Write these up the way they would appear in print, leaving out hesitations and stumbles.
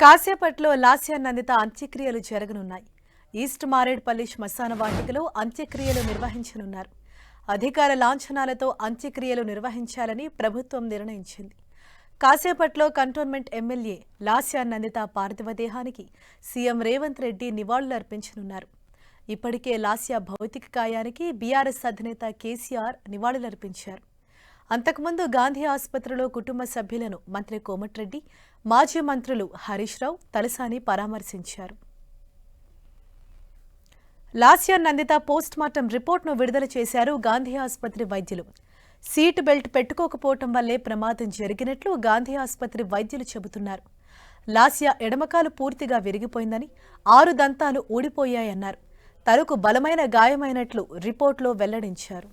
కాసేపట్లో లాస్య నందిత అంత్యక్రియలు జరగనున్నాయి. ఈస్ట్ మారేడ్పల్లి శ్మశాన వాటికలో అంత్యక్రియలు నిర్వహించనున్నారు. అధికార లాంఛనాలతో అంత్యక్రియలు నిర్వహించాలని ప్రభుత్వం నిర్ణయించింది. కాసేపట్లో కంటోన్మెంట్ ఎమ్మెల్యే లాస్య నందిత పార్థివ దేహానికి సీఎం రేవంత్ రెడ్డి నివాళులర్పించనున్నారు. ఇప్పటికే లాస్య భౌతిక కాయానికి బీఆర్ఎస్ అధినేత కేసీఆర్ నివాళులర్పించారు. అంతకుముందు గాంధీ ఆసుపత్రిలో కుటుంబ సభ్యులను మంత్రి కోమటిరెడ్డి, మాజీ మంత్రులు హరీష్ రావు, తలసాని పరామర్శించారు. లాస్య నందిత పోస్ట్మార్టం రిపోర్ట్ను విడుదల చేశారు గాంధీ ఆసుపత్రి వైద్యులు. సీట్ బెల్ట్ పెట్టుకోకపోవటం వల్లే ప్రమాదం జరిగినట్లు గాంధీ ఆసుపత్రి వైద్యులు చెబుతున్నారు. లాస్య ఎడమకాలు పూర్తిగా విరిగిపోయిందని, 6 దంతాలు ఊడిపోయాయన్నారు. తలకు బలమైన గాయమైనట్లు రిపోర్టులో వెల్లడించారు.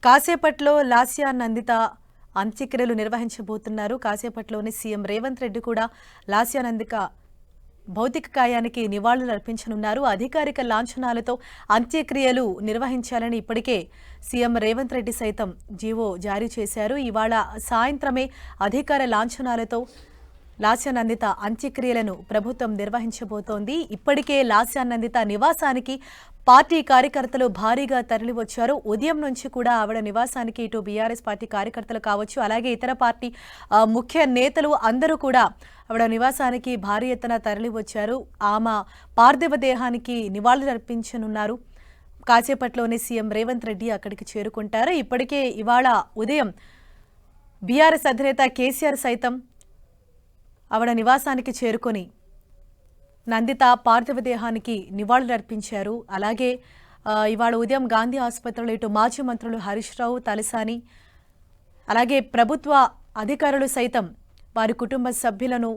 కాసేపట్లో లాస్య నందిత అంత్యక్రియలు నిర్వహించబోతున్నారు. కాసేపట్లోనే సీఎం రేవంత్ రెడ్డి కూడా లాస్య నందిత భౌతిక కాయానికి నివాళులు అర్పించనున్నారు. అధికారిక లాంఛనాలతో అంత్యక్రియలు నిర్వహించాలని ఇప్పటికే సీఎం రేవంత్ రెడ్డి సైతం జీవో జారీ చేశారు. ఇవాళ సాయంత్రమే అధికార లాంఛనాలతో లాస్య నందిత అంత్యక్రియలను ప్రభుత్వం నిర్వహించబోతోంది. ఇప్పటికే లాస్య నందిత నివాసానికి పార్టీ కార్యకర్తలు భారీగా తరలివచ్చారు. ఉదయం నుంచి కూడా ఆవిడ నివాసానికి ఇటు బీఆర్ఎస్ పార్టీ కార్యకర్తలు కావచ్చు, అలాగే ఇతర పార్టీ ముఖ్య నేతలు అందరూ కూడా ఆవిడ నివాసానికి భారీ ఎత్తున తరలివచ్చారు. ఆమె పార్థివ దేహానికి నివాళులర్పించనున్నారు. కాసేపట్లోనే సీఎం రేవంత్ రెడ్డి అక్కడికి చేరుకుంటారు. ఇప్పటికే ఇవాళ ఉదయం బీఆర్ఎస్ అధినేత కేసీఆర్ సైతం ఆవిడ నివాసానికి చేరుకొని నందిత పార్థివ దేహానికి నివాళులర్పించారు. అలాగే ఇవాళ ఉదయం గాంధీ ఆసుపత్రిలో ఇటు మాజీ మంత్రులు హరీష్ రావు, తలసాని, అలాగే ప్రభుత్వ అధికారులు సైతం వారి కుటుంబ సభ్యులను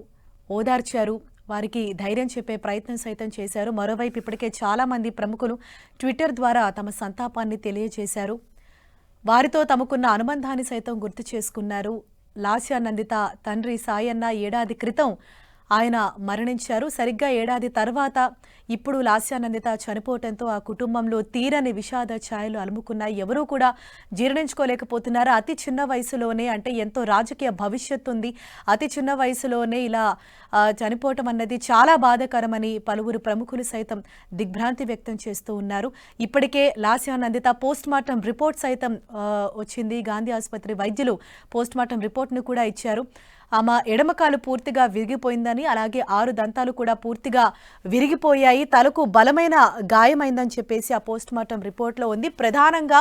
ఓదార్చారు. వారికి ధైర్యం చెప్పే ప్రయత్నం సైతం చేశారు. మరోవైపు ఇప్పటికే చాలామంది ప్రముఖులు ట్విట్టర్ ద్వారా తమ సంతాపాన్ని తెలియజేశారు. వారితో తమకున్న అనుబంధాన్ని సైతం గుర్తు చేసుకున్నారు. లాస్య నందిత తండ్రి సాయన్న ఏడాది క్రితం ఆయన మరణించారు. సరిగ్గా ఏడాది తర్వాత ఇప్పుడు లాస్య నందిత చనిపోవడంతో ఆ కుటుంబంలో తీరని విషాద ఛాయలు అలుముకున్నాయి. ఎవరూ కూడా జీర్ణించుకోలేకపోతున్నారు. అతి చిన్న వయసులోనే, అంటే ఎంతో రాజకీయ భవిష్యత్తు ఉంది, అతి చిన్న వయసులోనే ఇలా చనిపోవటం అన్నది చాలా బాధాకరమని పలువురు ప్రముఖులు సైతం దిగ్భ్రాంతి వ్యక్తం చేస్తూ ఉన్నారు. ఇప్పటికే లాస్య నందిత పోస్ట్మార్టం రిపోర్ట్ సైతం వచ్చింది. గాంధీ ఆసుపత్రి వైద్యులు పోస్ట్మార్టం రిపోర్ట్ను కూడా ఇచ్చారు. ఆమె ఎడమకాలు పూర్తిగా విరిగిపోయిందని, అలాగే 6 దంతాలు కూడా పూర్తిగా విరిగిపోయాయి, తలకు బలమైన గాయమైందని చెప్పేసి ఆ పోస్ట్మార్టం రిపోర్ట్లో ఉంది. ప్రధానంగా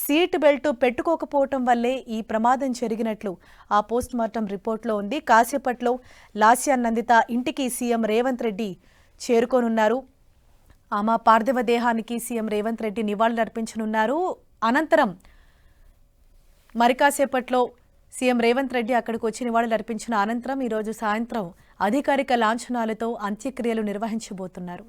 సీట్ బెల్ట్ పెట్టుకోకపోవటం వల్లే ఈ ప్రమాదం జరిగినట్లు ఆ పోస్ట్మార్టం రిపోర్ట్లో ఉంది. కాసేపట్లో లాస్య నందిత ఇంటికి సీఎం రేవంత్ రెడ్డి చేరుకోనున్నారు. ఆమె పార్థివ దేహానికి సీఎం రేవంత్ రెడ్డి నివాళులర్పించనున్నారు. అనంతరం మరి కాసేపట్లో సీఎం రేవంత్ రెడ్డి అక్కడికి వచ్చి నివాళులర్పించిన అనంతరం ఈరోజు సాయంత్రం అధికారిక లాంఛనాలతో అంత్యక్రియలు నిర్వహించబోతున్నారు.